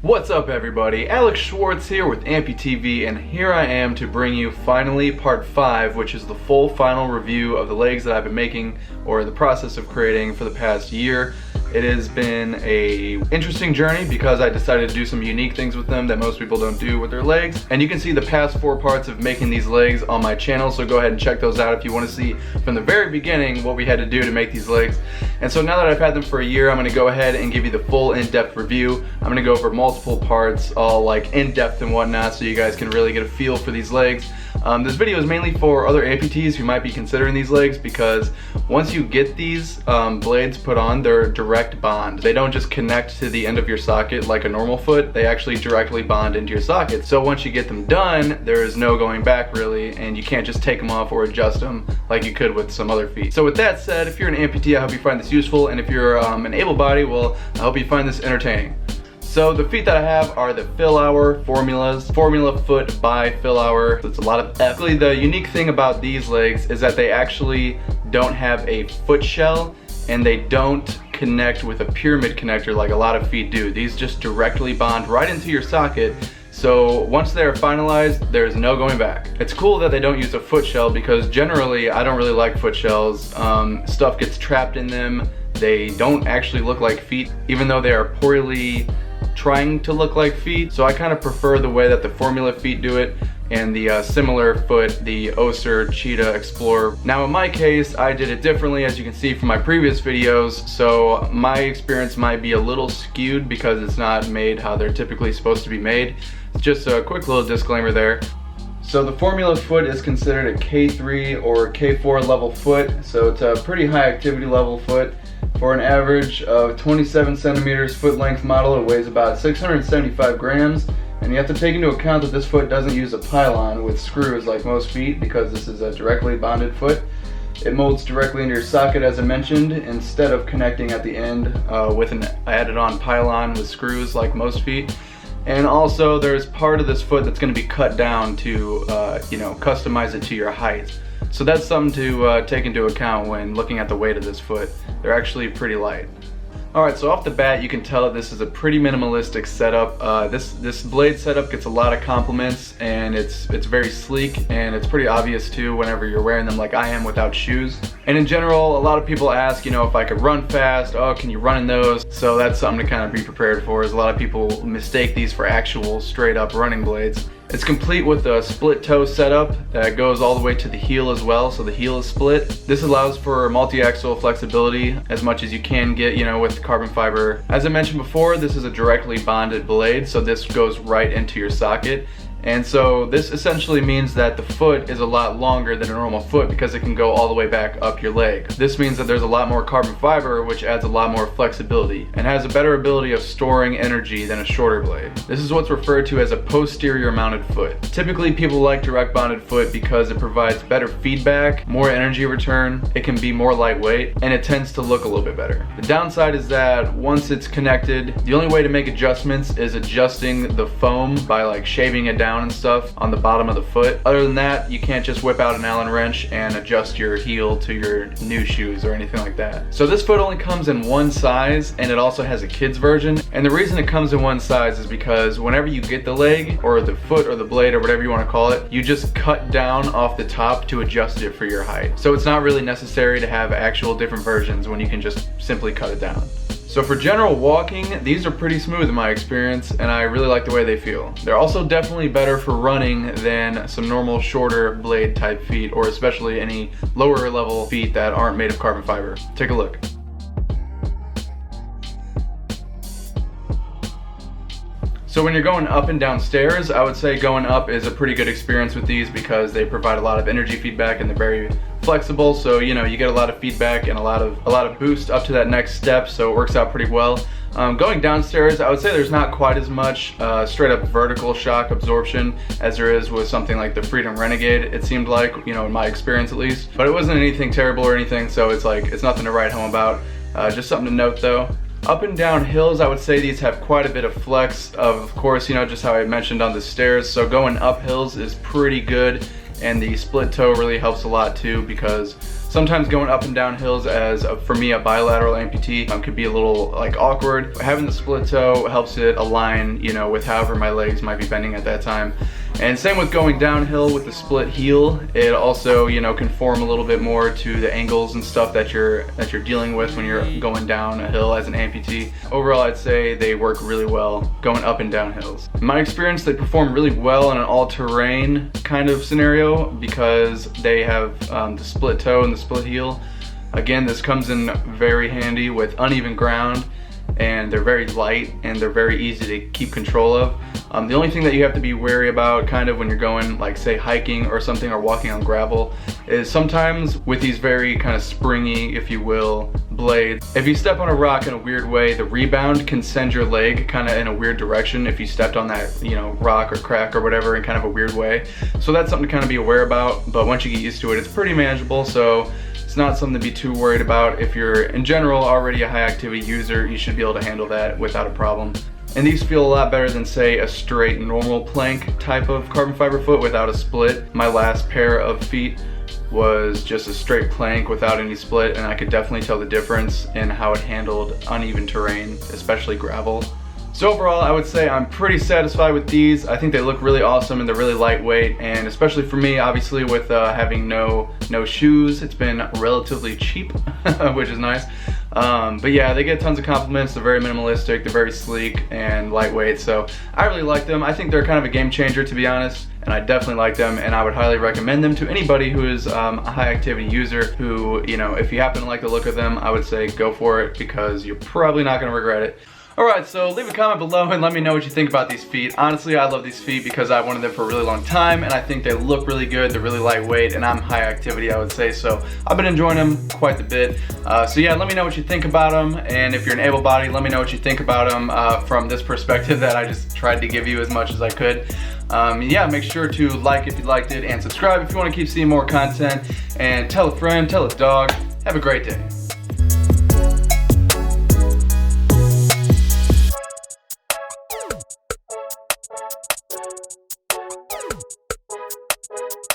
What's up everybody, Alex Schwartz here with AMPUTEE, and here I am to bring you finally part 5, which is the full final review of the legs that I've been making or the process of creating for the past year. It has been a interesting journey because I decided to do some unique things with them that most people don't do with their legs. And you can see the past 4 parts of making these legs on my channel, so go ahead and check those out if you want to see from the very beginning what we had to do to make these legs. And so now that I've had them for a year, I'm going to go ahead and give you the full in-depth review. I'm going to go over multiple parts, all like in-depth and whatnot, so you guys can really get a feel for these legs. This video is mainly for other amputees who might be considering these legs, because once you get these blades put on, they're direct bond. They don't just connect to the end of your socket like a normal foot, they actually directly bond into your socket. So once you get them done, there is no going back really, and you can't just take them off or adjust them like you could with some other feet. So with that said, if you're an amputee, I hope you find this useful, and if you're an able body, well, I hope you find this entertaining. So the feet that I have are the Fillauer Formulas, Formula Foot by Fillauer. It's a lot of F. The unique thing about these legs is that they actually don't have a foot shell, and they don't connect with a pyramid connector like a lot of feet do. These just directly bond right into your socket. So once they're finalized, there's no going back. It's cool that they don't use a foot shell, because generally I don't really like foot shells. Stuff gets trapped in them. They don't actually look like feet, even though they are poorly trying to look like feet. So I kind of prefer the way that the Formula feet do it, and the similar foot, the Oser, Cheetah, Explorer. Now in my case, I did it differently, as you can see from my previous videos, so my experience might be a little skewed because it's not made how they're typically supposed to be made. Just a quick little disclaimer there. So the Formula foot is considered a K3 or K4 level foot, so it's a pretty high activity level foot. For an average of 27 centimeters foot length model, it weighs about 675 grams. And you have to take into account that this foot doesn't use a pylon with screws like most feet, because this is a directly bonded foot. It molds directly into your socket, as I mentioned, instead of connecting at the end with an added on pylon with screws like most feet. And also there's part of this foot that's going to be cut down to customize it to your height. So that's something to take into account when looking at the weight of this foot. They're actually pretty light. Alright, so off the bat you can tell that this is a pretty minimalistic setup. This blade setup gets a lot of compliments, and it's very sleek, and it's pretty obvious too whenever you're wearing them like I am without shoes. And in general, a lot of people ask, if I could run fast, oh, can you run in those? So that's something to kind of be prepared for, as a lot of people mistake these for actual straight up running blades. It's complete with a split toe setup that goes all the way to the heel as well, so the heel is split. This allows for multi-axial flexibility as much as you can get, with carbon fiber. As I mentioned before, this is a directly bonded blade, so this goes right into your socket. And so this essentially means that the foot is a lot longer than a normal foot, because it can go all the way back up your leg. This means that there's a lot more carbon fiber, which adds a lot more flexibility and has a better ability of storing energy than a shorter blade. This is what's referred to as a posterior mounted foot. Typically people like direct bonded foot because it provides better feedback, more energy return, it can be more lightweight, and it tends to look a little bit better. The downside is that once it's connected, the only way to make adjustments is adjusting the foam by like shaving it down and stuff on the bottom of the foot. Other than that, you can't just whip out an Allen wrench and adjust your heel to your new shoes or anything like that. So this foot only comes in one size, and it also has a kid's version. And the reason it comes in one size is because whenever you get the leg or the foot or the blade or whatever you want to call it, you just cut down off the top to adjust it for your height. So it's not really necessary to have actual different versions when you can just simply cut it down. So for general walking, these are pretty smooth in my experience, and I really like the way they feel. They're also definitely better for running than some normal shorter blade type feet, or especially any lower level feet that aren't made of carbon fiber. Take a look. So when you're going up and down stairs, I would say going up is a pretty good experience with these, because they provide a lot of energy feedback and they're very flexible. So you get a lot of feedback and a lot of boost up to that next step, so it works out pretty well. Going downstairs, I would say there's not quite as much straight up vertical shock absorption as there is with something like the Freedom Renegade, it seemed like, in my experience at least. But it wasn't anything terrible or anything, so it's nothing to write home about. Just something to note though. Up and down hills, I would say these have quite a bit of flex, of course, just how I mentioned on the stairs. So going up hills is pretty good, and the split toe really helps a lot too, because Sometimes going up and down hills as, for me, a bilateral amputee could be a little like awkward. Having the split toe helps it align, you know, with however my legs might be bending at that time. And same with going downhill with the split heel. It also, you know, conform a little bit more to the angles and stuff that you're dealing with when you're going down a hill as an amputee. Overall, I'd say they work really well going up and down hills. In my experience, they perform really well in an all-terrain kind of scenario because they have the split toe and the split heel. Again, this comes in very handy with uneven ground, and they're very light and they're very easy to keep control of. The only thing that you have to be wary about kind of when you're going, like, say, hiking or something, or walking on gravel, is sometimes with these very kind of springy, if you will, blades, if you step on a rock in a weird way, the rebound can send your leg kind of in a weird direction if you stepped on that, you know, rock or crack or whatever in kind of a weird way. So that's something to kind of be aware about, but once you get used to it, it's pretty manageable. So it's not something to be too worried about. If you're in general already a high activity user, you should be able to handle that without a problem. And these feel a lot better than, say, a straight normal plank type of carbon fiber foot without a split. My last pair of feet was just a straight plank without any split, and I could definitely tell the difference in how it handled uneven terrain, especially gravel. So overall, I would say I'm pretty satisfied with these. I think they look really awesome and they're really lightweight, and especially for me, obviously with having no shoes, it's been relatively cheap, which is nice. But yeah, they get tons of compliments. They're very minimalistic, they're very sleek and lightweight, so I really like them. I think they're kind of a game changer, to be honest, and I definitely like them, and I would highly recommend them to anybody who is a high activity user who, you know, if you happen to like the look of them, I would say go for it because you're probably not going to regret it. Alright, so leave a comment below and let me know what you think about these feet. Honestly, I love these feet because I've wanted them for a really long time, and I think they look really good. They're really lightweight, and I'm high activity, I would say, so I've been enjoying them quite a bit. So yeah, let me know what you think about them, and if you're an able body, let me know what you think about them from this perspective that I just tried to give you as much as I could. Yeah, make sure to like if you liked it, and subscribe if you want to keep seeing more content, and tell a friend, tell a dog. Have a great day.